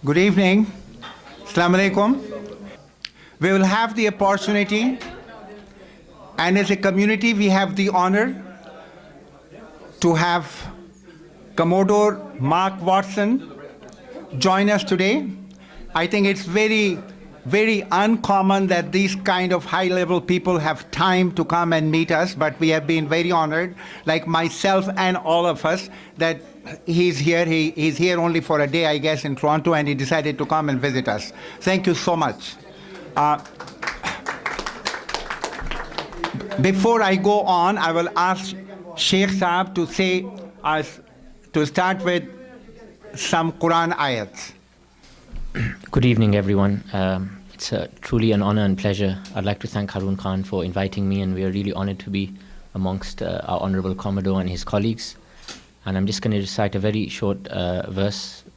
Good evening. Assalamu alaikum. We will have the opportunity, and as a community, we have the honor to have Commodore Mark Watson join us today. I think it's very, very uncommon that these kind of high-level people have time to come and meet us, but we have been very honored, like myself and all of us, that he's here. He's here only for a day, I guess, in Toronto, and he decided to come and visit us. Thank you so much. Before I go on, I will ask Sheikh Saab to say, to start with some Quran ayats. Good evening, everyone. It's truly an honor and pleasure. I'd like to thank Haroon Khan for inviting me, and we are really honored to be amongst our Honorable Commodore and his colleagues. And I'm just going to recite a very short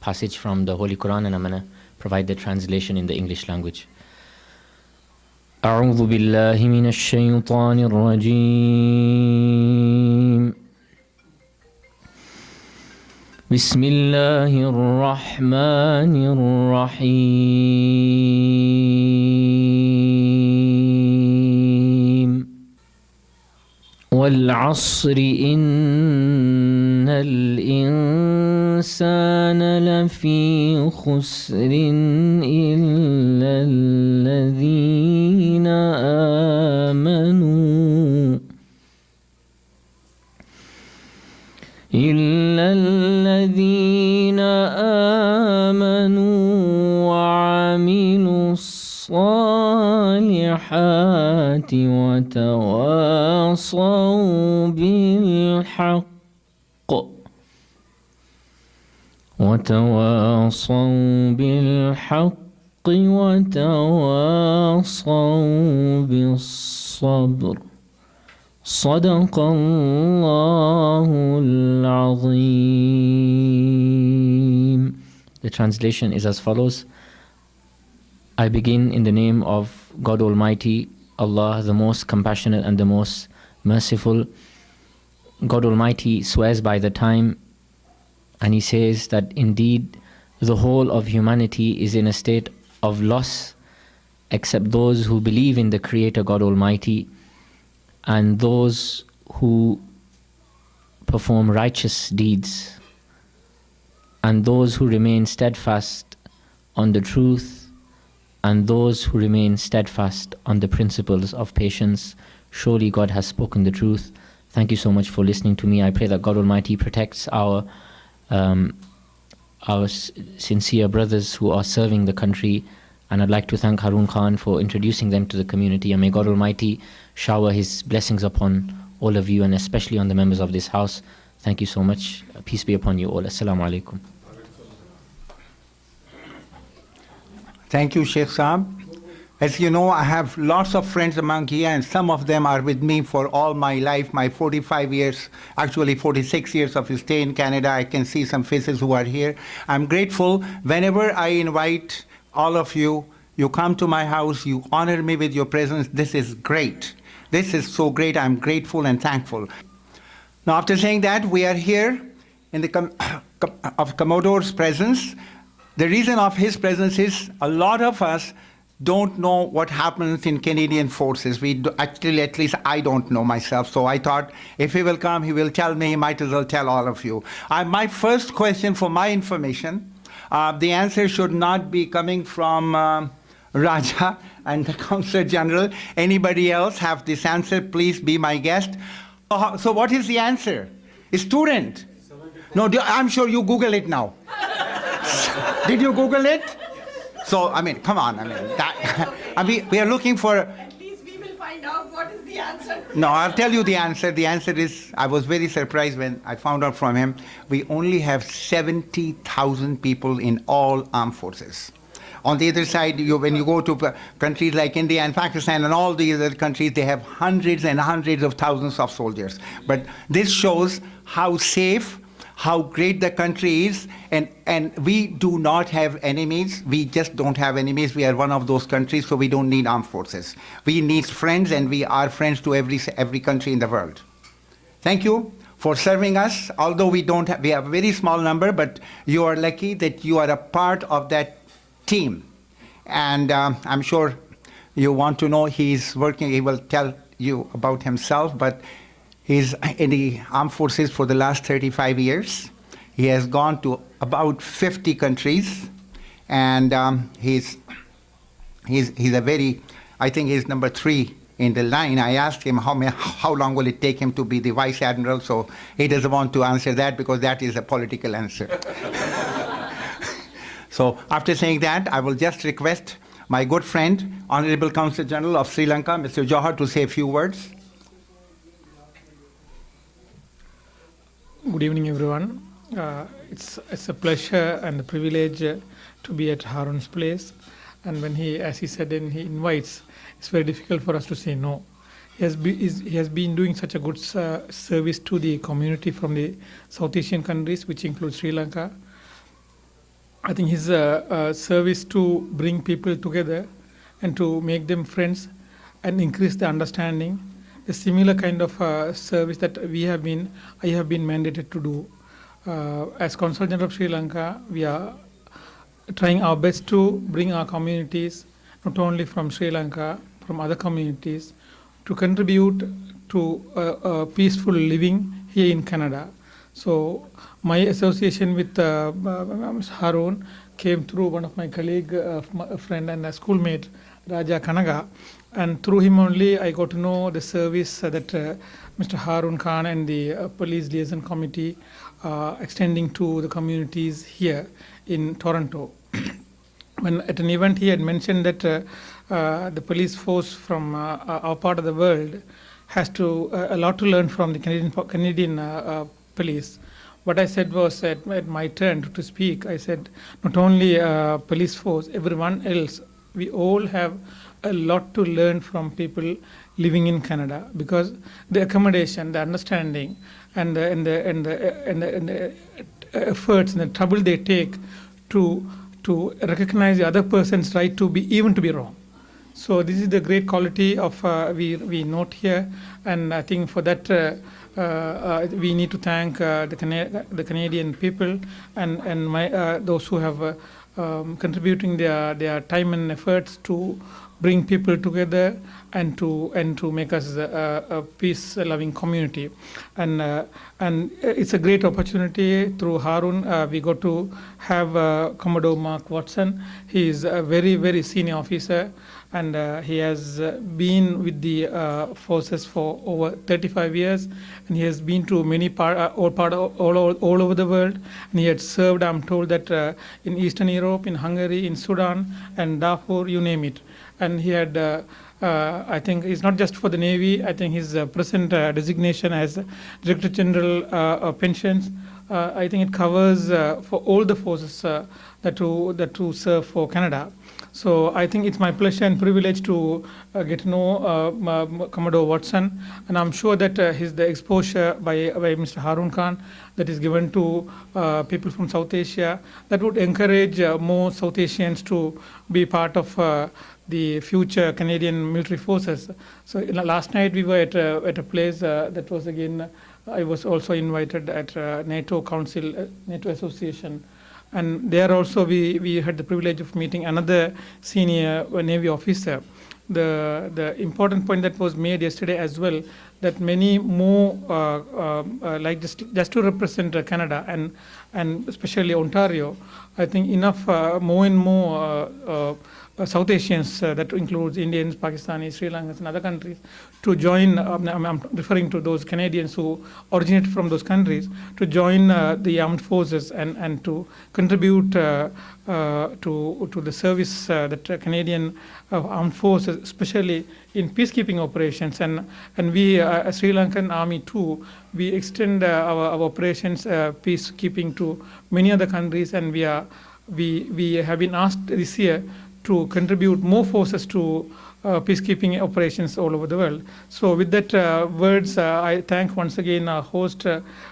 passage from the Holy Quran, and I'm going to provide the translation in the English language. أعوذ بالله من الشيطان الرجيم بسم الله الرحمن الرحيم والعصر إن الإنسان لفي خسر إلا الذين آمنوا وعملوا الصالحات وتواصوا بالحق وتواصوا بالصبر صدق الله العظيم. The translation is as follows. I begin in the name of God Almighty, Allah, the most compassionate and the most merciful. God Almighty swears by the time, and He says that indeed the whole of humanity is in a state of loss except those who believe in the Creator God Almighty and those who perform righteous deeds and those who remain steadfast on the truth and those who remain steadfast on the principles of patience. Surely God has spoken the truth. Thank you so much for listening to me. I pray that God Almighty protects our sincere brothers who are serving the country, and I'd like to thank Haroon Khan for introducing them to the community, and may God Almighty shower His blessings upon all of you and especially on the members of this house. Thank you so much. Peace be upon you all. Assalamu alaikum. Thank you, Sheikh Saab. As you know, I have lots of friends among here, and some of them are with me for all my life, my 45 years, actually 46 years of stay in Canada. I can see some faces who are here. I'm grateful. Whenever I invite all of you, you come to my house, you honor me with your presence. This is great. This is so great. I'm grateful and thankful. Now, after saying that, we are here in the of Commodore's presence. The reason of his presence is a lot of us don't know what happens in Canadian forces. Actually, at least I don't know myself. So I thought if he will come, he will tell me. He might as well tell all of you. My first question for my information, the answer should not be coming from Raja and the Consul General. Anybody else have this answer? Please be my guest. So what is the answer? A student? No, I'm sure you Google it now. Did you Google it? So, I mean, come on. We are looking for... At least we will find out what is the answer. No, I'll tell you the answer. The answer is, I was very surprised when I found out from him, we only have 70,000 people in all armed forces. On the other side, when you go to countries like India and Pakistan and all these other countries, they have hundreds and hundreds of thousands of soldiers. But this shows how safe, how great the country is, and we do not have enemies. We just don't have enemies. We are one of those countries, so we don't need armed forces. We need friends, and we are friends to every country in the world. Thank you for serving us. Although we have a very small number, but you are lucky that you are a part of that team. And I'm sure you want to know he's working. He will tell you about himself, but he's in the armed forces for the last 35 years. He has gone to about 50 countries, and he's a very, I think he's number 3 in the line. I asked him how long will it take him to be the vice admiral, so he doesn't want to answer that because that is a political answer. So after saying that, I will just request my good friend, Honorable Consul General of Sri Lanka, Mr. Johar, to say a few words. Good evening, everyone. It's a pleasure and a privilege to be at Haroon's place. And when as he said, and he invites, it's very difficult for us to say no. He has been doing such a good service to the community from the South Asian countries, which include Sri Lanka. I think his service to bring people together and to make them friends and increase the understanding, a similar kind of service that I have been mandated to do. As Consul General of Sri Lanka, we are trying our best to bring our communities, not only from Sri Lanka, from other communities, to contribute to a peaceful living here in Canada. So my association with Haroon came through one of my colleague, a friend and a schoolmate, Raja Kanaga, and through him only I got to know the service that Mr. Haroon Khan and the Police Liaison Committee extending to the communities here in Toronto. When at an event he had mentioned that the police force from our part of the world has a lot to learn from the Canadian police. What I said was at my turn to speak, I said not only police force, everyone else, we all have a lot to learn from people living in Canada, because the accommodation, the understanding, and the efforts and the trouble they take to recognize the other person's right to be wrong. So this is the great quality of we note here, and I think for that we need to thank the Canadian people and those who have contributing their time and efforts to bring people together and to make us a peace-loving community. And it's a great opportunity. Through Haroon, we got to have Commodore Mark Watson. He is a very, very senior officer, and he has been with the forces for over 35 years, and he has been to many all over the world, and he had served, I'm told, that in Eastern Europe, in Hungary, in Sudan, and Darfur, you name it. And he had, I think, it's not just for the Navy. I think his present designation as Director General of Pensions, I think it covers for all the forces that to serve for Canada. So I think it's my pleasure and privilege to get to know Commodore Watson, and I'm sure that the exposure by Mr. Haroon Khan that is given to people from South Asia, that would encourage more South Asians to be part of the future Canadian military forces. So last night we were at a place that was again, I was also invited at NATO Council, NATO Association. And there also we had the privilege of meeting another senior Navy officer. The important point that was made yesterday as well, that many more like just to represent Canada and especially Ontario, I think enough more and more South Asians, that includes Indians, Pakistanis, Sri Lankans, and other countries, to join. I'm referring to those Canadians who originate from those countries, to join the armed forces and to contribute to the service that Canadian armed forces, especially in peacekeeping operations. And we, Sri Lankan Army too, we extend our operations peacekeeping to many other countries, and we have been asked this year to contribute more forces to peacekeeping operations all over the world. So with that words, I thank once again our host.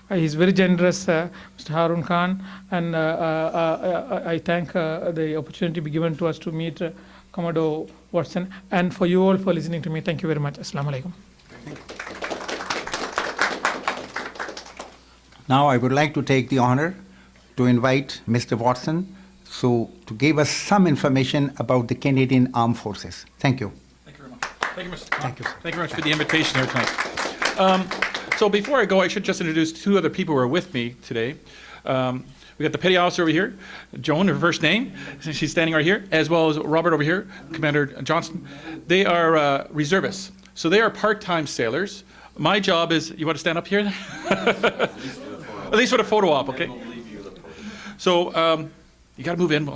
He's very generous, Mr. Haroon Khan, and I thank the opportunity to be given to us to meet Commodore Watson, and for you all for listening to me. Thank you very much. Assalamu alaikum. Now I would like to take the honor to invite Mr. Watson to give us some information about the Canadian Armed Forces. Thank you. Thank you very much. Thank you, Mr. Thank you, sir. Thank you very much for the invitation here tonight. So before I go, I should just introduce two other people who are with me today. We got the petty officer over here, Joan, her first name. She's standing right here, as well as Robert over here, Commander Johnson. They are reservists. So they are part-time sailors. My job is, you want to stand up here? At least for the photo op, okay? So you got to move in.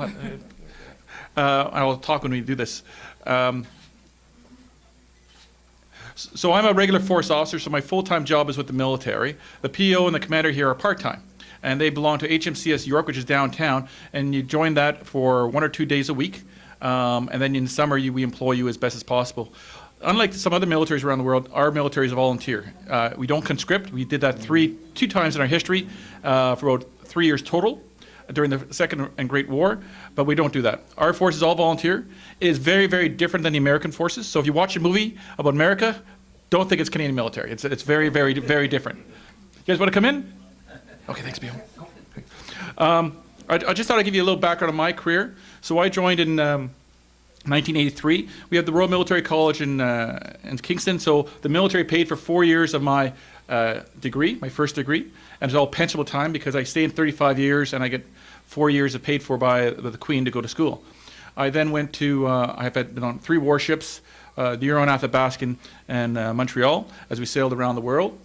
I'll talk when we do this. So I'm a regular force officer, so my full-time job is with the military. The PO and the commander here are part-time, and they belong to HMCS York, which is downtown, and you join that for 1 or 2 days a week, and then in the summer we employ you as best as possible. Unlike some other militaries around the world, our military is a volunteer. We don't conscript. We did that two times in our history for about 3 years total during the Second and Great War, but we don't do that. Our force is all volunteer. It is very, very different than the American forces. So if you watch a movie about America, don't think it's Canadian military. It's very, very, very different. You guys want to come in? Okay, thanks, Bill. I just thought I'd give you a little background on my career. So I joined in 1983. We have the Royal Military College in Kingston. So the military paid for 4 years of my degree, my first degree, and it's all pensionable time because I stay in 35 years and I get 4 years of paid for by the Queen to go to school. I then went to, I've been on 3 warships, the Huron, Athabascan, and Montreal, as we sailed around the world.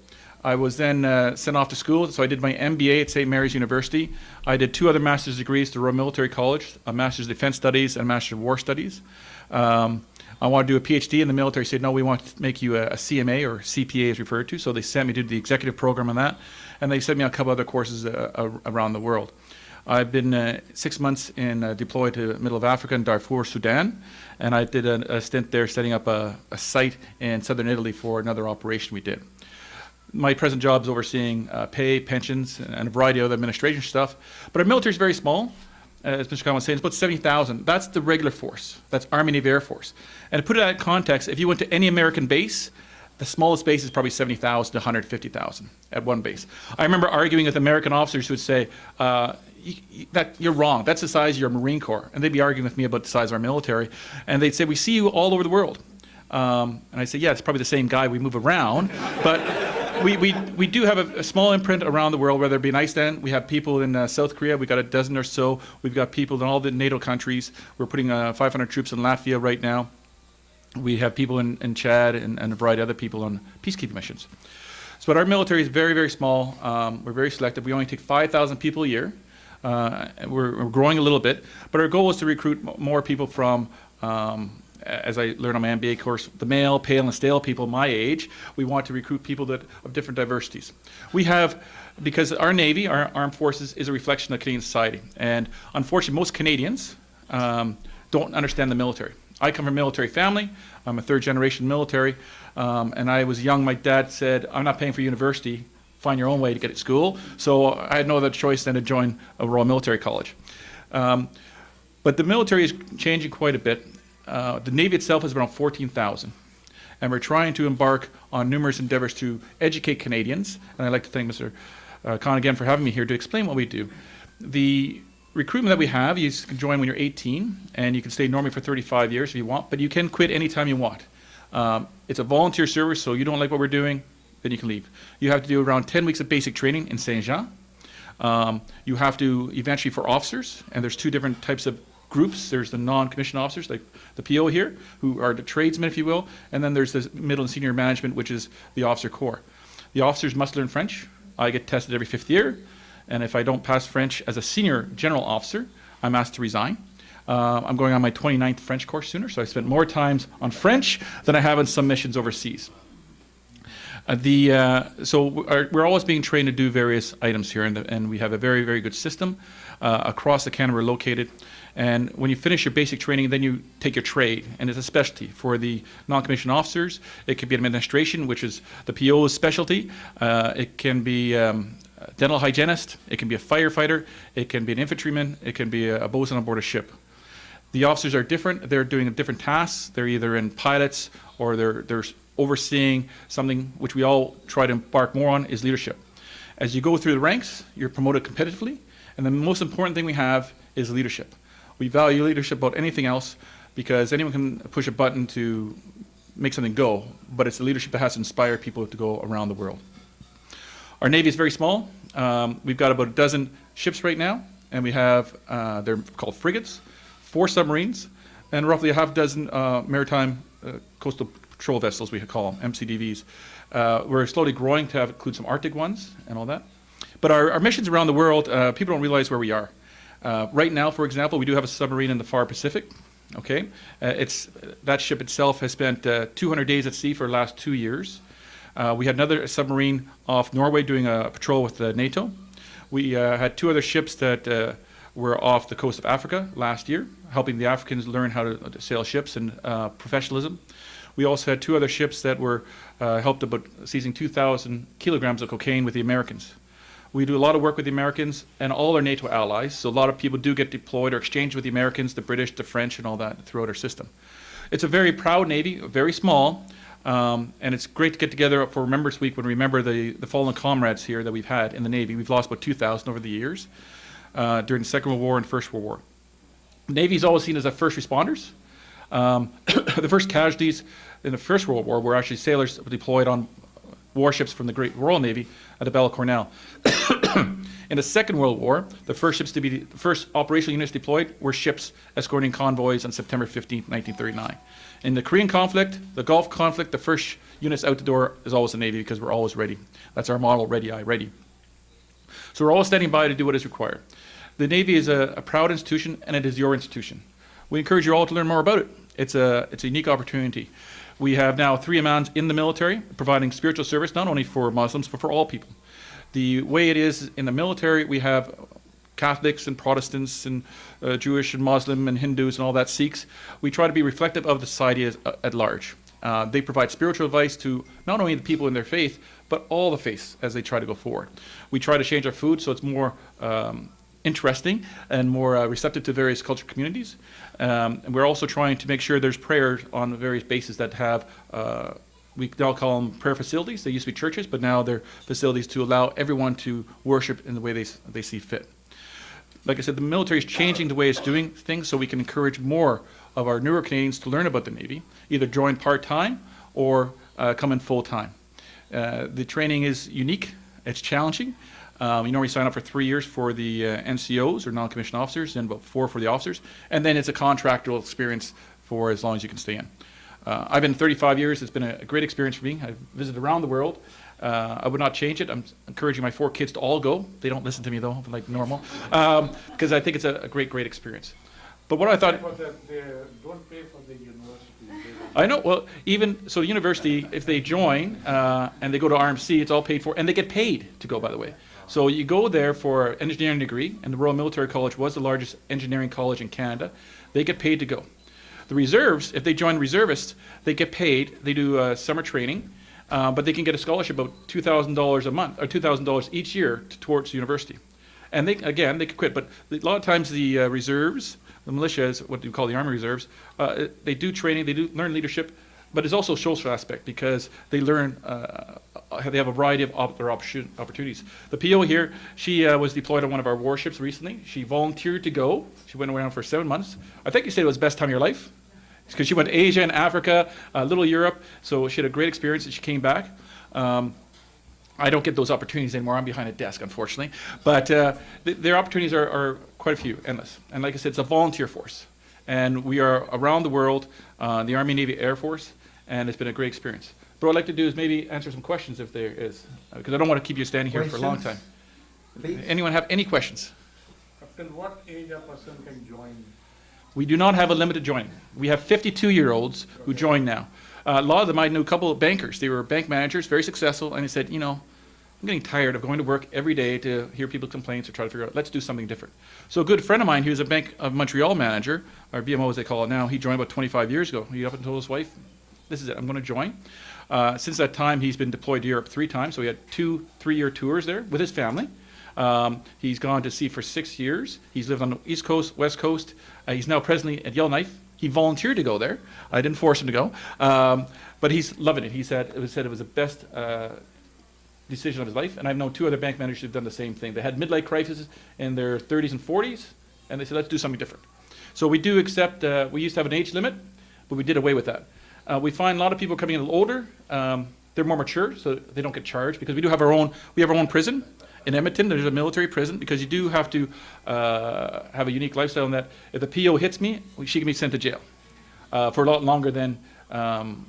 I was then sent off to school, so I did my MBA at St. Mary's University. I did 2 other master's degrees at the Royal Military College, a Master's of Defense Studies and a Master's of War Studies. I wanted to do a PhD, and the military said, no, we want to make you a CMA, or CPA as referred to, so they sent me to do the executive program on that, and they sent me on a couple other courses around the world. I've been 6 months deployed to the middle of Africa in Darfur, Sudan, and I did a stint there setting up a site in southern Italy for another operation we did. My present job is overseeing pay, pensions, and a variety of other administration stuff. But our military is very small. As Mr. Khan was saying, it's about 70,000. That's the regular force. That's Army, Navy, Air Force. And to put it in context, if you went to any American base, the smallest base is probably 70,000 to 150,000 at one base. I remember arguing with American officers who would say, that you're wrong. That's the size of your Marine Corps. And they'd be arguing with me about the size of our military. And they'd say, we see you all over the world. And I say, yeah, it's probably the same guy. We move around. But we do have a small imprint around the world, whether it be in Iceland. We have people in South Korea. We've got a dozen or so. We've got people in all the NATO countries. We're putting 500 troops in Latvia right now. We have people in Chad and a variety of other people on peacekeeping missions. So, but our military is very, very small. We're very selective. We only take 5,000 people a year. We're growing a little bit. But our goal is to recruit more people from as I learned on my MBA course, the male, pale, and stale people my age. We want to recruit people of different diversities. We have, because our Navy, our armed forces, is a reflection of Canadian society. And unfortunately, most Canadians don't understand the military. I come from a military family. I'm a 3rd-generation military. And I was young. My dad said, I'm not paying for university. Find your own way to get to school. So I had no other choice than to join a Royal Military College. But the military is changing quite a bit. The Navy itself is around 14,000. And we're trying to embark on numerous endeavors to educate Canadians. And I'd like to thank Mr. Khan again for having me here to explain what we do. The recruitment that we have, you can join when you're 18, and you can stay normally for 35 years if you want, but you can quit anytime you want. It's a volunteer service, so you don't like what we're doing, then you can leave. You have to do around 10 weeks of basic training in Saint-Jean. You have to eventually for officers, and there's 2 different types of groups. There's the non-commissioned officers, like the PO here, who are the tradesmen, if you will, and then there's the middle and senior management, which is the officer corps. The officers must learn French. I get tested every 5th year, and if I don't pass French as a senior general officer, I'm asked to resign. I'm going on my 29th French course sooner, so I spent more times on French than I have on some missions overseas. We're always being trained to do various items here, and we have a very, very good system. Across the Canada we're located. And when you finish your basic training, then you take your trade, and it's a specialty. For the non-commissioned officers, it could be administration, which is the PO's specialty. It can be dental hygienist, it can be a firefighter, it can be an infantryman, it can be a bosun on board a ship. The officers are different. They're doing different tasks. They're either in pilots or they're overseeing something which we all try to embark more on is leadership. As you go through the ranks, you're promoted competitively. And the most important thing we have is leadership. We value leadership about anything else because anyone can push a button to make something go, but it's the leadership that has to inspire people to go around the world. Our Navy is very small. We've got about a dozen ships right now, and we have, they're called frigates, 4 submarines, and roughly a half dozen maritime coastal patrol vessels, we call them, MCDVs. We're slowly growing to include some Arctic ones and all that. But our missions around the world, people don't realize where we are. Right now, for example, we do have a submarine in the far Pacific. Okay, that ship itself has spent 200 days at sea for the last 2 years. We had another submarine off Norway doing a patrol with NATO. We had 2 other ships that were off the coast of Africa last year, helping the Africans learn how to sail ships and professionalism. We also had 2 other ships that were helped about seizing 2,000 kilograms of cocaine with the Americans. We do a lot of work with the Americans and all our NATO allies, so a lot of people do get deployed or exchanged with the Americans, the British, the French, and all that throughout our system. It's a very proud Navy, very small, and it's great to get together for Remembrance Week when we remember the fallen comrades here that we've had in the Navy. We've lost about 2,000 over the years during the Second World War and First World War. The Navy is always seen as our first responders. The first casualties in the First World War were actually sailors deployed on warships from the Great Royal Navy at the Battle of Cornell. In the Second World War, the first operational units deployed were ships escorting convoys on September 15, 1939. In the Korean conflict, the Gulf conflict, the first units out the door is always the Navy because we're always ready. That's our model, ready, aye, ready. So we're always standing by to do what is required. The Navy is a proud institution, and it is your institution. We encourage you all to learn more about it. It's a unique opportunity. We have now 3 imams in the military providing spiritual service not only for Muslims but for all people. The way it is in the military, we have Catholics and Protestants and Jewish and Muslim and Hindus and all that, Sikhs. We try to be reflective of the society at large. They provide spiritual advice to not only the people in their faith but all the faiths as they try to go forward. We try to change our food so it's more interesting and more receptive to various cultural communities. And we're also trying to make sure there's prayers on various bases that have, we now call them prayer facilities. They used to be churches, but now they're facilities to allow everyone to worship in the way they see fit. Like I said, the military is changing the way it's doing things so we can encourage more of our newer Canadians to learn about the Navy, either join part-time or come in full-time. The training is unique, it's challenging. You normally sign up for 3 years for the NCOs or non-commissioned officers and about 4 for the officers. And then it's a contractual experience for as long as you can stay in. I've been 35 years. It's been a great experience for me. I've visited around the world. I would not change it. I'm encouraging my 4 kids to all go. They don't listen to me though, like normal, because I think it's a great experience. But what I thought... They don't pay for the university. I know. Well, even so, university, if they join and they go to RMC, it's all paid for, and they get paid to go, by the way. So you go there for an engineering degree, and the Royal Military College was the largest engineering college in Canada. They get paid to go. The reserves, if they join reservists, they get paid. They do summer training, but they can get a scholarship of $2,000 a month, or $2,000 each year towards university. And they can quit. But a lot of times the reserves, the militia is what you call the Army Reserves, they do training, they do learn leadership, but it's also a social aspect because they learn, they have a variety of other opportunities. The PO here, she was deployed on one of our warships recently. She volunteered to go. She went around for 7 months. I think you said it was the best time of your life because she went to Asia and Africa, little Europe, so she had a great experience and she came back. I don't get those opportunities anymore. I'm behind a desk, unfortunately. But their opportunities are quite a few, endless. And like I said, it's a volunteer force. And we are around the world, the Army, Navy, Air Force, and it's been a great experience. But what I'd like to do is maybe answer some questions if there is, because I don't want to keep you standing here for a long time. Please. Anyone have any questions? Up till what age a person can join? We do not have a limit to joining. We have 52-year-olds who join now. A lot of them, I knew a couple of bankers. They were bank managers, very successful, and they said, you know, I'm getting tired of going to work every day to hear people's complaints or try to figure out, let's do something different. So a good friend of mine, he was a Bank of Montreal manager, or BMO as they call it now, he joined about 25 years ago. He up and told his wife, this is it, I'm going to join. Since that time, he's been deployed to Europe 3 times, so he had 2 3-year tours there with his family. He's gone to sea for 6 years. He's lived on the East Coast, West Coast. He's now presently at Yellowknife. He volunteered to go there. I didn't force him to go, but he's loving it. He said it was the best decision of his life. And I've known 2 other bank managers who've done the same thing. They had midlife crises in their 30s and 40s, and they said, let's do something different. So we do accept, we used to have an age limit, but we did away with that. We find a lot of people coming in a little older, they're more mature, so they don't get charged, because we have our own prison. In Edmonton, there's a military prison, because you do have to have a unique lifestyle in that if the PO hits me, she can be sent to jail for a lot longer than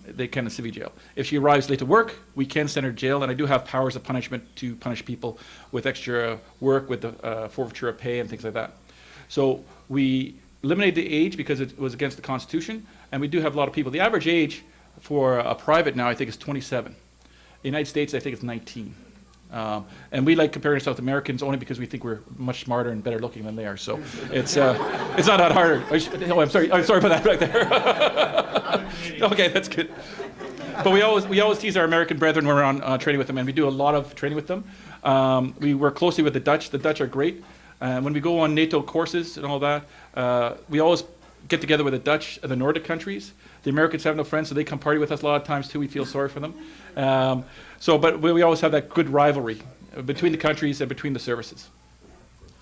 they can in civvy jail. If she arrives late to work, we can send her to jail, and I do have powers of punishment to punish people with extra work, with the forfeiture of pay and things like that. So we eliminated the age because it was against the Constitution, and we do have a lot of people. The average age for a private now, I think, is 27. In the United States, I think it's 19. And we like comparing South Americans only because we think we're much smarter and better looking than they are. So it's not that hard. Oh, I'm sorry for that right there. Okay, that's good. But we always tease our American brethren when we're on training with them, and we do a lot of training with them. We work closely with the Dutch. The Dutch are great. When we go on NATO courses and all that, we always get together with the Dutch and the Nordic countries. The Americans have no friends, so they come party with us a lot of times too. We feel sorry for them. But we always have that good rivalry between the countries and between the services.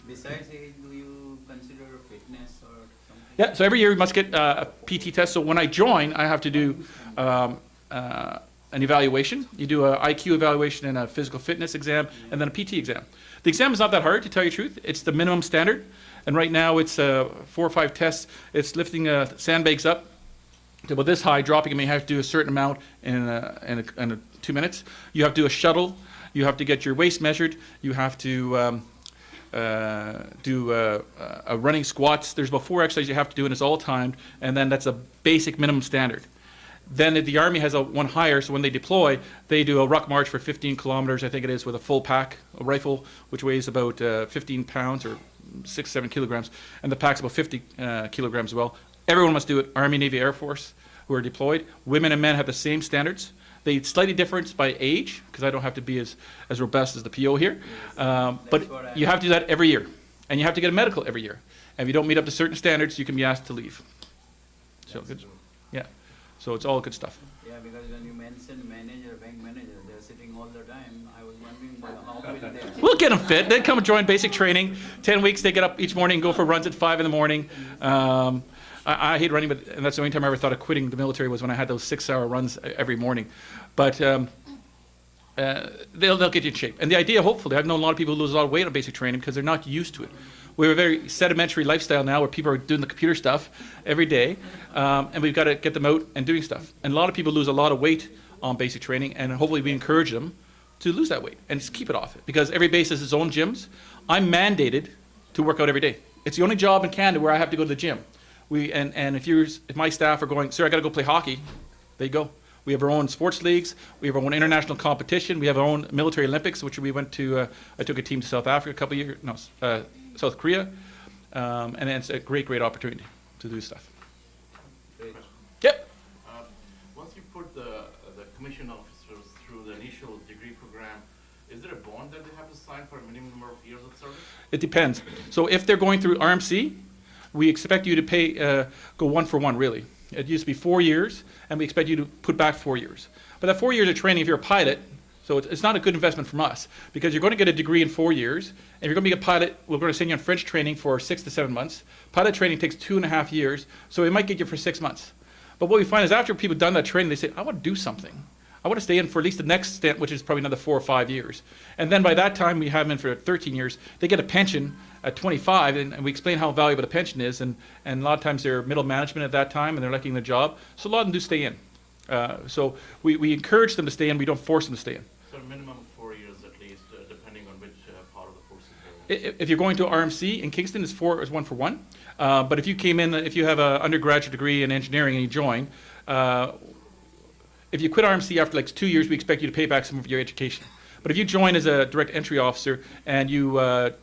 Besides age, do you consider fitness or something? Yeah, so every year we must get a PT test. So when I join, I have to do an evaluation. You do an IQ evaluation and a physical fitness exam, and then a PT exam. The exam is not that hard, to tell you the truth. It's the minimum standard. And right now it's 4 or 5 tests. It's lifting sandbags up to about this high, dropping them. You have to do a certain amount in 2 minutes. You have to do a shuttle. You have to get your waist measured. You have to do a running squats. There's about 4 exercises you have to do, and it's all timed. And then that's a basic minimum standard. Then the Army has one higher, so when they deploy, they do a ruck march for 15 kilometers, I think it is, with a full pack, a rifle, which weighs about 15 pounds or 6-7 kilograms, and the pack's about 50 kilograms as well. Everyone must do it, Army, Navy, Air Force, who are deployed. Women and men have the same standards. They slightly different by age, because I don't have to be as robust as the PO here. But you have to do that every year, and you have to get a medical every year. And if you don't meet up to certain standards, you can be asked to leave. So good. Yeah. So it's all good stuff. Yeah, because when you mentioned manager, bank manager, they're sitting all the time. I was wondering how will they... We'll get them fit. They come and join basic training. 10 weeks, they get up each morning and go for runs at 5 in the morning. I hate running, and that's the only time I ever thought of quitting the military was when I had those 6-hour runs every morning. But they'll get you in shape. And the idea, hopefully, I've known a lot of people who lose a lot of weight on basic training because they're not used to it. We have a very sedimentary lifestyle now where people are doing the computer stuff every day, and we've got to get them out and doing stuff. And a lot of people lose a lot of weight on basic training, and hopefully we encourage them to lose that weight and just keep it off. Because every base has its own gyms. I'm mandated to work out every day. It's the only job in Canada where I have to go to the gym. And if my staff are going, sir, I got to go play hockey, they go. We have our own sports leagues. We have our own international competition. We have our own military Olympics, which we went to. I took a team to South Africa a couple of years. No, South Korea, and it's a great opportunity to do stuff. Great. Yep. Once you put the commission officers through the initial degree program, is there a bond that they have to sign for a minimum number of years of service? It depends. So if they're going through RMC, we expect you to pay go 1 for 1 really. It used to be 4 years, and we expect you to put back 4 years. But that 4 years of training, if you're a pilot, so it's not a good investment from us, because you're going to get a degree in 4 years, and if you're going to be a pilot, we're going to send you on French training for 6 to 7 months. Pilot training takes 2.5 years, so it might get you for 6 months. But what we find is after people have done that training, they say, I want to do something. I want to stay in for at least the next stint, which is probably another 4 or 5 years. And then by that time, we have them in for 13 years. They get a pension at 25, and we explain how valuable the pension is. And a lot of times they're middle management at that time, and they're liking the job. So a lot of them do stay in. So we encourage them to stay in. We don't force them to stay in. So minimum 4 years at least, depending on which part of the forces they're in. If you're going to RMC in Kingston, it's 1 for 1. But if you came in, if you have an undergraduate degree in engineering and you join, if you quit RMC after like 2 years, we expect you to pay back some of your education. But if you join as a direct entry officer and you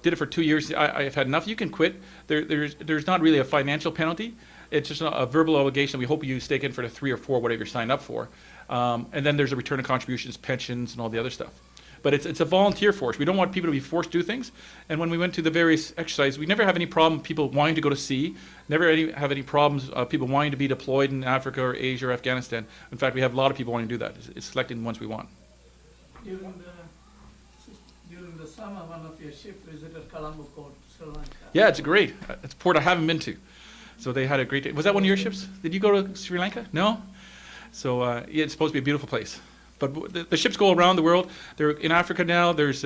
did it for 2 years, I've had enough, you can quit. There's not really a financial penalty. It's just a verbal obligation. We hope you stay in for the 3 or 4, whatever you're signed up for. And then there's a return of contributions, pensions, and all the other stuff. But it's a volunteer force. We don't want people to be forced to do things. And when we went to the various exercises, we never have any problem people wanting to go to sea, never have any problems people wanting to be deployed in Africa or Asia or Afghanistan. In fact, we have a lot of people wanting to do that. It's selecting the ones we want. During Some of one of your ship visited Colombo Port, Sri Lanka. Yeah, it's great. It's a port I haven't been to. So they had a great day. Was that one of your ships? Did you go to Sri Lanka? No? So yeah, it's supposed to be a beautiful place. But the ships go around the world. They're in Africa now. There's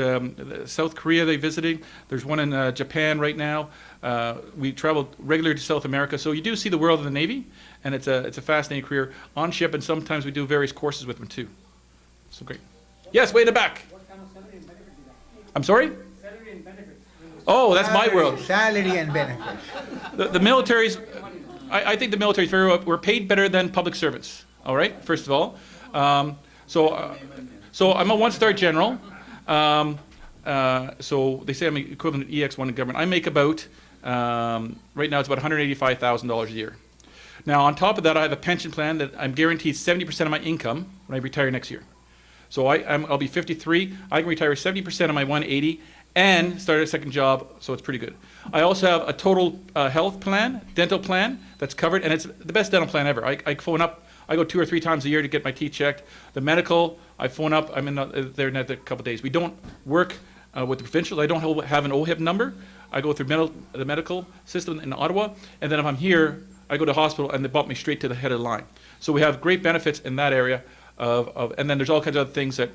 South Korea they're visiting. There's one in Japan right now. We travel regularly to South America. So you do see the world in the Navy, and it's a fascinating career on ship, and sometimes we do various courses with them too. So great. Yes, way in the back. What kind of salary and benefit do you have? I'm sorry? Salary and benefits. Oh, that's my world. Salary and benefits. The military's, I think the military's very well, we're paid better than public servants, all right, first of all. So I'm a one-star general. So they say I'm equivalent to EX1 in government. I make about, right now it's about $185,000 a year. Now on top of that, I have a pension plan that I'm guaranteed 70% of my income when I retire next year. So I'll be 53, I can retire 70% of my 180 and start a second job, so it's pretty good. I also have a total health plan, dental plan that's covered, and it's the best dental plan ever. I phone up, I go 2 or 3 times a year to get my teeth checked. The medical, I phone up, I'm in there in a couple of days. We don't work with the provincials. I don't have an OHIP number. I go through the medical system in Ottawa, and then if I'm here, I go to the hospital and they bump me straight to the head of the line. So we have great benefits in that area and then there's all kinds of other things that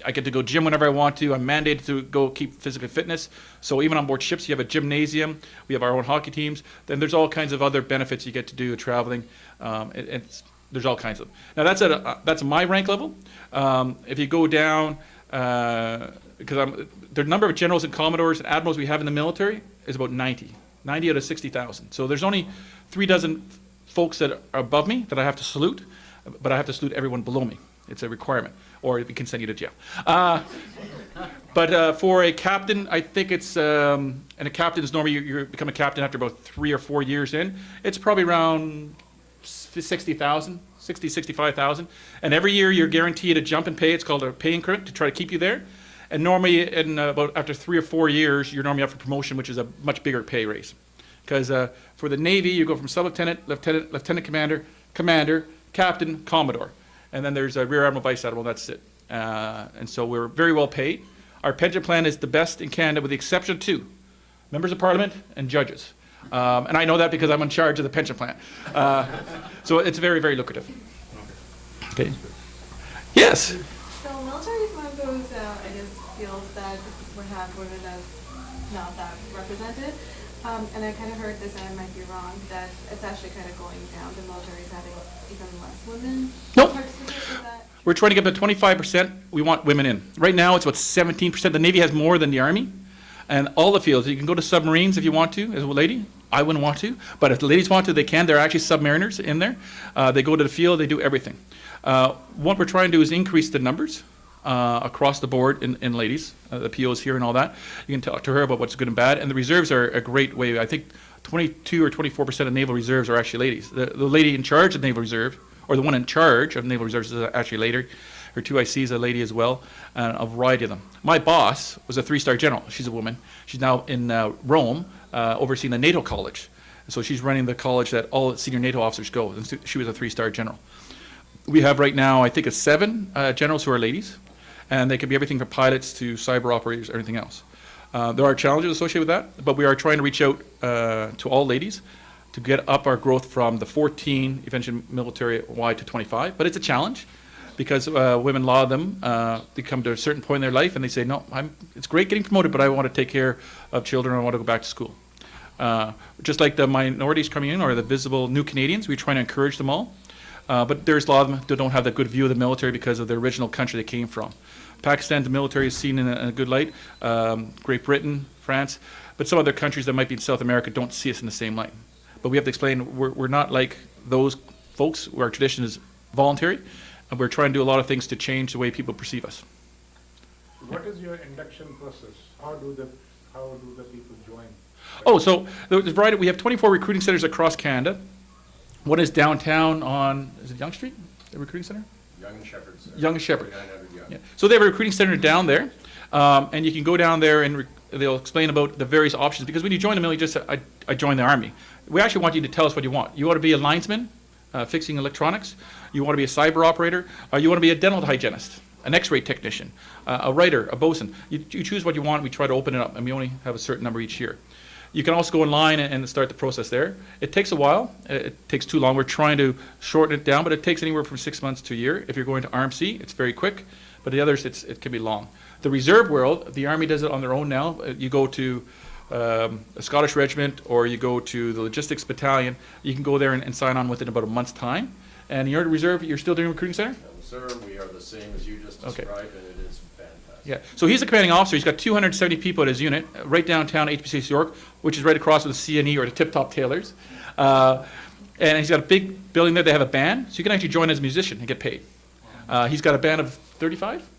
I get to go gym whenever I want to. I'm mandated to go keep physical fitness. So even on board ships, you have a gymnasium. We have our own hockey teams. Then there's all kinds of other benefits you get to do traveling. There's all kinds of them. Now that's my rank level. If you go down, because the number of generals and commodores and admirals we have in the military is about 90 out of 60,000. So there's only 3 dozen folks that are above me that I have to salute, but I have to salute everyone below me. It's a requirement, or we can send you to jail. But for a captain, I think it's, and a captain is normally you become a captain after about 3 or 4 years in. It's probably around 60,000, 65,000. And every year you're guaranteed a jump in pay. It's called a pay increment to try to keep you there. And normally in about after 3 or 4 years, you're normally up for promotion, which is a much bigger pay raise. Because for the Navy, you go from sub-lieutenant, lieutenant commander, commander, captain, commodore. And then there's a rear admiral, vice admiral, that's it. And so we're very well paid. Our pension plan is the best in Canada with the exception of 2, members of parliament and judges. And I know that because I'm in charge of the pension plan. So it's very, very lucrative. Okay. Yes? So military is one of those, I guess, fields that would have women as not that represented. And I kind of heard this, and I might be wrong, that it's actually kind of going down. The military is having even less women Nope. participate in that. We're trying to get to 25%. We want women in. Right now, it's about 17%. The Navy has more than the Army. And all the fields. You can go to submarines if you want to, as a lady. I wouldn't want to. But if the ladies want to, they can. There are actually submariners in there. They go to the field. They do everything. What we're trying to do is increase the numbers across the board in ladies. The POs here and all that. You can talk to her about what's good and bad. And the reserves are a great way. I think 22 or 24% of naval reserves are actually ladies. The lady in charge of Naval Reserve, or the one in charge of Naval Reserves is actually later. Her 2IC is a lady as well, and a variety of them. My boss was a 3-star general. She's a woman. She's now in Rome, overseeing the NATO college. So she's running the college that all senior NATO officers go. And so she was a 3-star general. We have right now, I think it's 7 generals who are ladies, and they can be everything from pilots to cyber operators, everything else. There are challenges associated with that, but we are trying to reach out to all ladies to get up our growth from the 14, eventually military-wide, to 25. But it's a challenge because women, a lot of them, they come to a certain point in their life and they say, no, it's great getting promoted, but I want to take care of children, I want to go back to school. Just like the minorities coming in or the visible new Canadians, we're trying to encourage them all. But there's a lot of them who don't have that good view of the military because of the original country they came from. Pakistan, the military is seen in a good light. Great Britain, France, but some other countries that might be in South America don't see us in the same light. But we have to explain we're not like those folks. Our tradition is voluntary, and we're trying to do a lot of things to change the way people perceive us. What is your induction process? How do the people join? Oh, so there's a variety. We have 24 recruiting centers across Canada. One is downtown on, is it Yonge Street, the recruiting center? Young Shepherd's. Young Shepherd. 900 Young. Yeah. So they have a recruiting center down there, and you can go down there and they'll explain about the various options. Because when you join the military, just say, I joined the Army. We actually want you to tell us what you want. You want to be a linesman, fixing electronics. You want to be a cyber operator. You want to be a dental hygienist. an X-ray technician, a writer, a bosun. You choose what you want. We try to open it up, and we only have a certain number each year. You can also go online and start the process there. It takes a while. It takes too long. We're trying to shorten it down, but it takes anywhere from 6 months to a year. If you're going to RMC, it's very quick, but the others, it can be long. The reserve world, the Army does it on their own now. You go to a Scottish regiment or you go to the logistics battalion, you can go there and sign on within about a month's time. And you're in reserve, you're still doing recruiting center? No, sir, we are the same as you just Okay. described, and it is fantastic. Yeah, so he's the commanding officer. He's got 270 people at his unit, right downtown HPCS York, which is right across from the CNE or the Tip Top Tailors. And he's got a big building there. They have a band, so you can actually join as a musician and get paid. He's got a band of 35?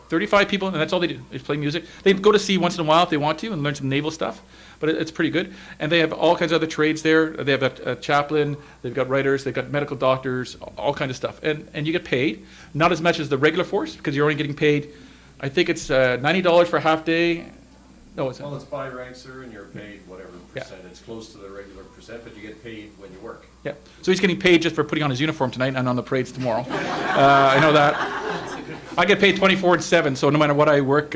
35 people, and that's all they do, is play music. They go to sea once in a while if they want to and learn some naval stuff, but it's pretty good. And they have all kinds of other trades there. They have a chaplain, they've got writers, they've got medical doctors, all kinds of stuff. And you get paid, not as much as the regular force, because you're only getting paid, I think it's $90 for a half day. No, it's Well, it's by rank, sir, and you're paid whatever Yeah. percent. It's close to the regular percent, but you get paid when you work. yeah. So he's getting paid just for putting on his uniform tonight and on the parades tomorrow. I know that. I get paid 24 and 7, so no matter what I work,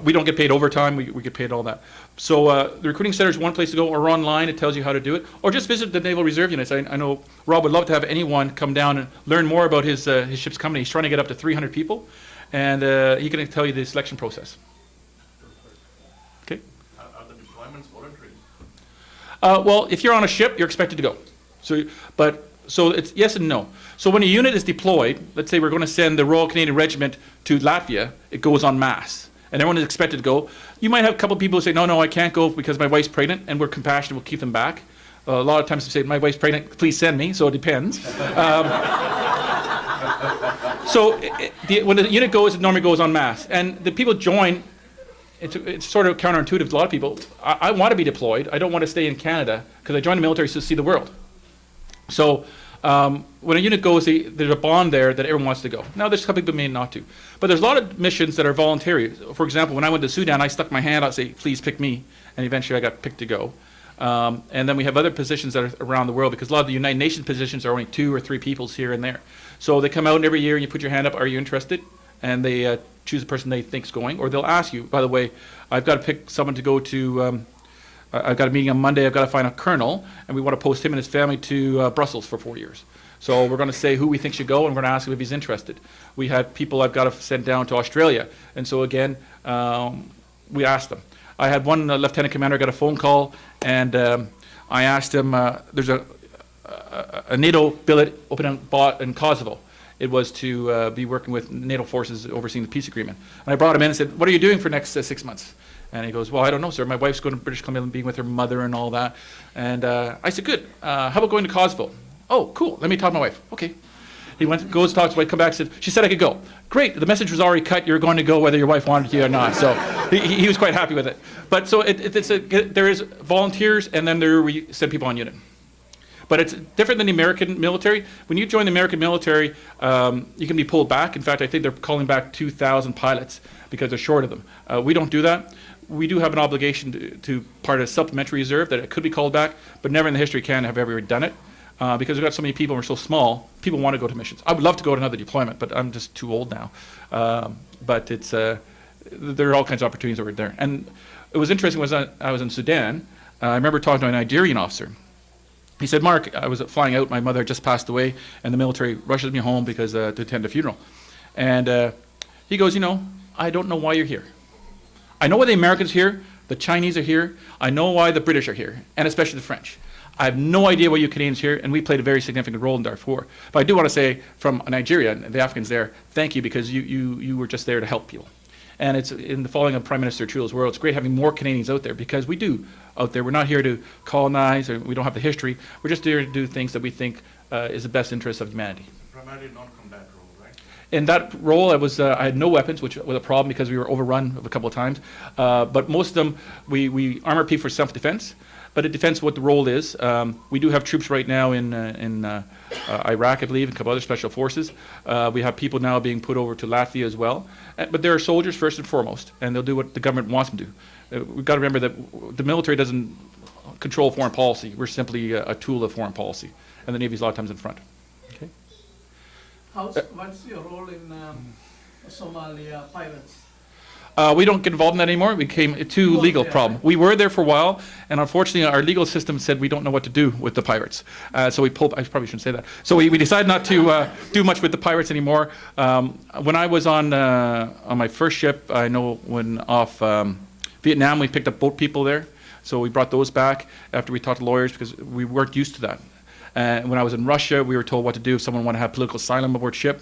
we don't get paid overtime. We get paid all that. So the recruiting center is one place to go, or online. It tells you how to do it, or just visit the Naval Reserve units. I know Rob would love to have anyone come down and learn more about his ship's company. He's trying to get up to 300 people, and he can tell you the selection process. Okay. Are the deployments voluntary? Well, if you're on a ship, you're expected to go. So it's yes and no. So when a unit is deployed, let's say we're going to send the Royal Canadian Regiment to Latvia, it goes en masse, and everyone is expected to go. You might have a couple of people who say, no, I can't go because my wife's pregnant, and we're compassionate, we'll keep them back. A lot of times they say, my wife's pregnant, please send me, so it depends. When the unit goes, it normally goes en masse, and the people join. It's sort of counterintuitive to a lot of people. I want to be deployed. I don't want to stay in Canada because I joined the military to see the world. So when a unit goes, there's a bond there that everyone wants to go. Now, there's a couple people may not to. But there's a lot of missions that are voluntary. For example, when I went to Sudan, I stuck my hand out and say, please pick me. And eventually I got picked to go. And then we have other positions that are around the world because a lot of the United Nations positions are only 2 or 3 people here and there. So they come out and every year and you put your hand up, are you interested? And they choose the person they think's going. Or they'll ask you, by the way, I've got to pick someone to go to, I've got a meeting on Monday, I've got to find a colonel, and we want to post him and his family to Brussels for 4 years. So we're going to say who we think should go, and we're going to ask him if he's interested. We had people I've got to send down to Australia. And so again, we asked them. I had one lieutenant commander got a phone call, and I asked him, there's a NATO billet open and bought in Kosovo. It was to be working with NATO forces overseeing the peace agreement. And I brought him in and said, what are you doing for the next 6 months? And he goes, well, I don't know, sir. My wife's going to British Columbia and being with her mother and all that. And I said, good. How about going to Kosovo? Oh, cool. Let me talk to my wife. Okay. He goes, talks to my wife, come back, said, she said I could go. Great. The message was already cut. You're going to go whether your wife wanted you or not. So he was quite happy with it. But so there is volunteers, and then we send people on unit. But it's different than the American military. When you join the American military, you can be pulled back. In fact, I think they're calling back 2,000 pilots because they're short of them. We don't do that. We do have an obligation to part of a supplementary reserve that it could be called back, but never in the history of Canada have ever done it. Because we've got so many people and we're so small, people want to go to missions. I would love to go to another deployment, but I'm just too old now. But there are all kinds of opportunities over there. And it was interesting was I was in Sudan. I remember talking to a Nigerian officer. He said, Mark, I was flying out, my mother had just passed away, and the military rushes me home because to attend a funeral. And he goes, I don't know why you're here. I know why the Americans are here, the Chinese are here, I know why the British are here, and especially the French. I have no idea why you Canadians are here, and we played a very significant role in Darfur. But I do want to say, from Nigeria, and the Africans there, thank you, because you were just there to help people. And it's in the following of Prime Minister Trudeau's world, it's great having more Canadians out there, because we do out there. We're not here to colonize, or we don't have the history. We're just here to do things that we think is the best interest of humanity. Primarily non-combat role, right? In that role, I had no weapons, which was a problem because we were overrun a couple of times. But most of them, we armor people for self-defense. But it depends what the role is. We do have troops right now in Iraq, I believe, and a couple other special forces. We have people now being put over to Latvia as well. But they're soldiers first and foremost, and they'll do what the government wants them to do. We've got to remember that the military doesn't control foreign policy. We're simply a tool of foreign policy, and the Navy's a lot of times in front. Okay. What's your role in Somalia pirates? We don't get involved in that anymore. It became a too You weren't legal there, problem. right? We were there for a while, and unfortunately, our legal system said we don't know what to do with the pirates. So we pulled. I probably shouldn't say that. So we decided not to do much with the pirates anymore. When I was on my first ship, I know when off Vietnam, we picked up boat people there. So we brought those back after we talked to lawyers because we weren't used to that. When I was in Russia, we were told what to do if someone wanted to have political asylum aboard ship.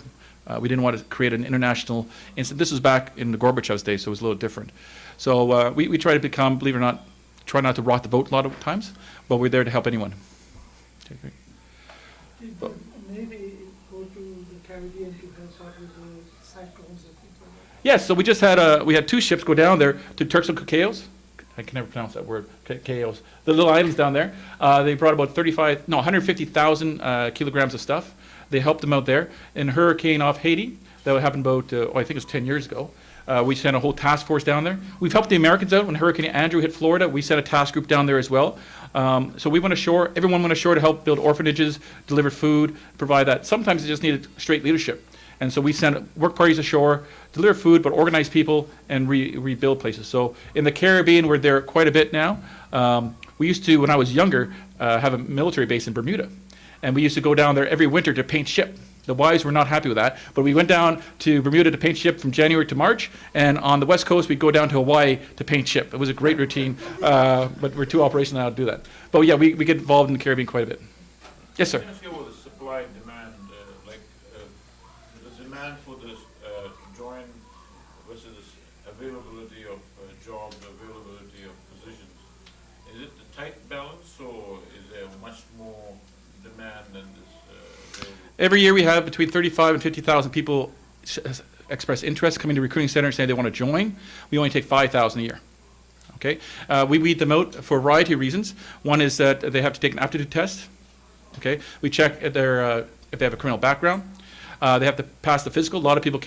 We didn't want to create an international incident. This was back in the Gorbachev's day, so it was a little different. So we try to become, believe it or not, try not to rock the boat a lot of times, but we're there to help anyone. Okay, great. Did the Navy go to the Caribbean to help out with the cyclones and things like that? Yes, so we had 2 ships go down there to Turks and Caicos. I can never pronounce that word, Caicos. The little islands down there. They brought about 150,000 kilograms of stuff. They helped them out there. In a hurricane off Haiti, that happened about, I think it was 10 years ago. We sent a whole task force down there. We've helped the Americans out when Hurricane Andrew hit Florida. We sent a task group down there as well. So we went ashore, everyone went ashore to help build orphanages, deliver food, provide that. Sometimes it just needed straight leadership. And so we sent work parties ashore, deliver food, but organize people and rebuild places. So in the Caribbean, we're there quite a bit now. We used to, when I was younger, have a military base in Bermuda. And we used to go down there every winter to paint ship. The wives were not happy with that, but we went down to Bermuda to paint ship from January to March, and on the West Coast, we'd go down to Hawaii to paint ship. It was a great routine, but we're too operational now to do that. But yeah, we get involved in the Caribbean quite a bit. Yes, sir. Can I ask you about the supply and demand, the demand for this to join versus availability of jobs, availability of positions? Is it a tight balance, or is there much more demand than this available? Every year we have between 35 and 50,000 people express interest coming to recruiting center and saying they want to join. We only take 5,000 a year. Okay, we weed them out for a variety of reasons. One is that they have to take an aptitude test. Okay, we check if they have a criminal background. They have to pass the physical. A lot of people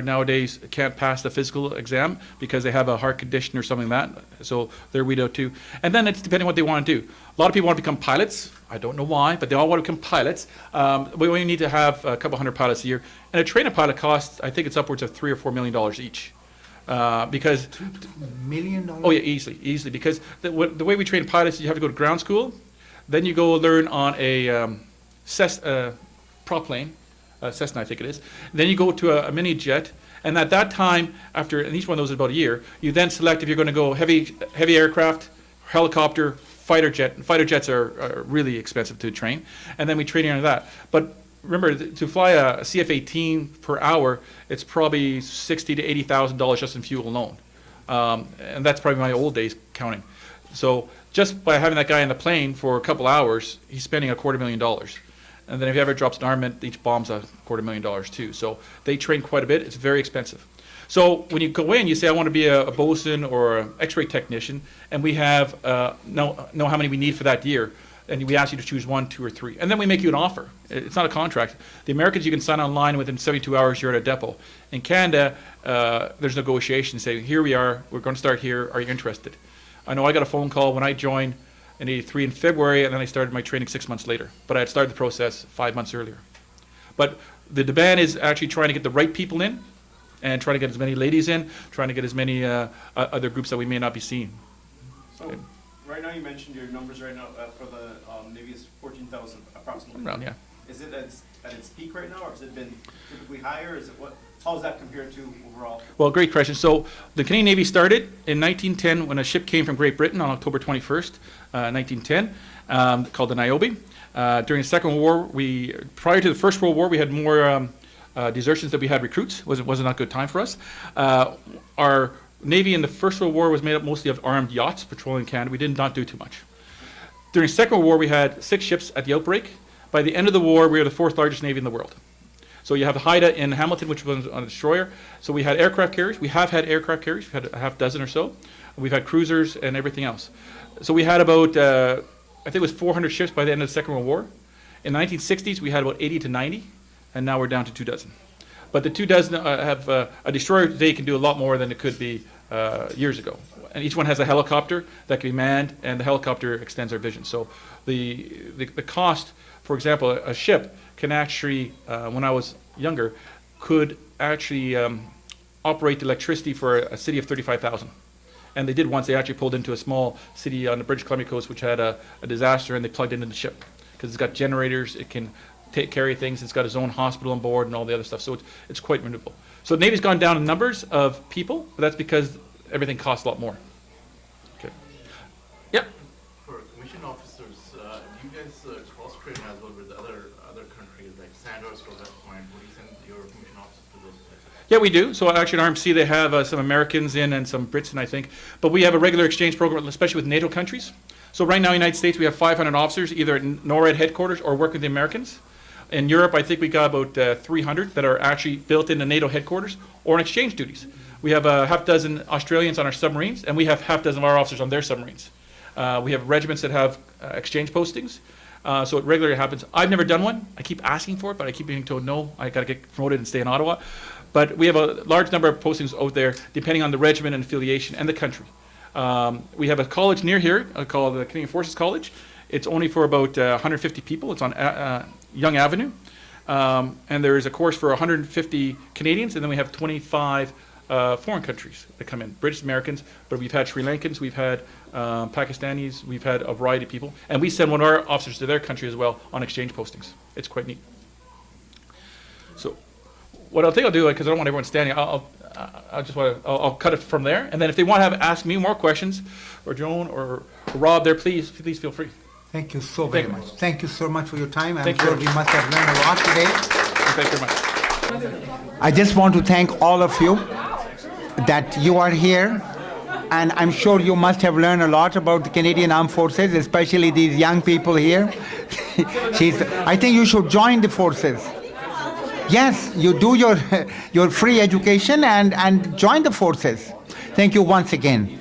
nowadays can't pass the physical exam because they have a heart condition or something like that. So they're weeded out too. And then it's depending on what they want to do. A lot of people want to become pilots. I don't know why, but they all want to become pilots. We only need to have a couple hundred pilots a year. And a trainer pilot costs, I think it's upwards of $3 or $4 million each. Because $2 million? oh yeah, easily. Because the way we train pilots is you have to go to ground school, then you go learn on a prop plane, Cessna I think it is. Then you go to a mini jet, and at that time, and each one of those is about a year, you then select if you're going to go heavy aircraft, helicopter, fighter jet. And fighter jets are really expensive to train, and then we train you on that. But remember, to fly a CF-18 per hour, it's probably $60,000 to $80,000 just in fuel alone, and that's probably my old days counting. So just by having that guy in the plane for a couple hours, he's spending $250,000. And then if he ever drops an armament, each bomb's $250,000 too. So they train quite a bit. It's very expensive. So when you go in, you say, I want to be a bosun or an X-ray technician, and we have know how many we need for that year. And we ask you to choose 1, 2, or 3. And then we make you an offer. It's not a contract. The Americans, you can sign online within 72 hours, you're at a depot. In Canada, there's negotiations saying, here we are, we're going to start here, are you interested? I know I got a phone call when I joined in '83 in February, and then I started my training 6 months later. But I had started the process 5 months earlier. But the demand is actually trying to get the right people in, and trying to get as many ladies in, trying to get as many other groups that we may not be seeing. So, right now you mentioned your numbers right now for the Navy is 14,000 approximately. Around, yeah. Is it at its peak right now, or has it been typically higher? Is it how is that compared to overall? Well, great question. So the Canadian Navy started in 1910 when a ship came from Great Britain on October 21st, 1910, called the Niobe. During the Second World War, prior to the First World War, we had more desertions than we had recruits. Was not a good time for us. Our Navy in the First World War was made up mostly of armed yachts patrolling Canada. We did not do too much. During the Second World War, we had 6 ships at the outbreak. By the end of the war, we were the 4th largest Navy in the world. So you have the Haida in Hamilton, which was on a destroyer. So we had aircraft carriers. We have had aircraft carriers. We've had a half dozen or so. We've had cruisers and everything else. So we had about, I think it was 400 ships by the end of the Second World War. In the 1960s, we had about 80 to 90, and now we're down to 2 dozen. But the 2 dozen have, a destroyer today can do a lot more than it could be years ago. And each one has a helicopter that can be manned, and the helicopter extends our vision. So the cost, for example, a ship can actually, when I was younger, could actually operate the electricity for a city of 35,000. And they did once. They actually pulled into a small city on the British Columbia coast, which had a disaster, and they plugged it into the ship because it's got generators. It can carry things. It's got its own hospital on board and all the other stuff. So it's quite maneuverable. So the Navy's gone down in numbers of people, but that's because everything costs a lot more. Okay. Yep. For commission officers, do you guys cross-train as well with other countries like Sandhurst or West Point? Would you send your commission officers to those places? Yeah, we do. So actually in RMC they have some Americans in and some Brits in, I think. But we have a regular exchange program, especially with NATO countries. So right now in the United States we have 500 officers either at NORAD headquarters or work with the Americans. In Europe, I think we got about 300 that are actually built into NATO headquarters or on exchange duties. We have a half dozen Australians on our submarines, and we have half dozen of our officers on their submarines. We have regiments that have exchange postings, so it regularly happens. I've never done one. I keep asking for it, but I keep being told no. I got to get promoted and stay in Ottawa. But we have a large number of postings out there, depending on the regiment and affiliation and the country. We have a college near here called the Canadian Forces College. It's only for about 150 people. It's on Yonge Avenue. And there is a course for 150 Canadians, and then we have 25 foreign countries that come in, British Americans, but we've had Sri Lankans, we've had Pakistanis, we've had a variety of people. And we send one of our officers to their country as well on exchange postings. It's quite neat. So what I think I'll do, because I don't want everyone standing, I'll cut it from there. And then if they want to ask me more questions, or Joan or Rob there, please feel free. Thank you so very much. Thank you so much for your time. I'm Thank sure you. we must have learned a lot today. Thank you very much. I just want to thank all of you that you are here, and I'm sure you must have learned a lot about the Canadian Armed Forces, especially these young people here. I think you should join the forces. Yes, you do your free education and join the forces. Thank you once again.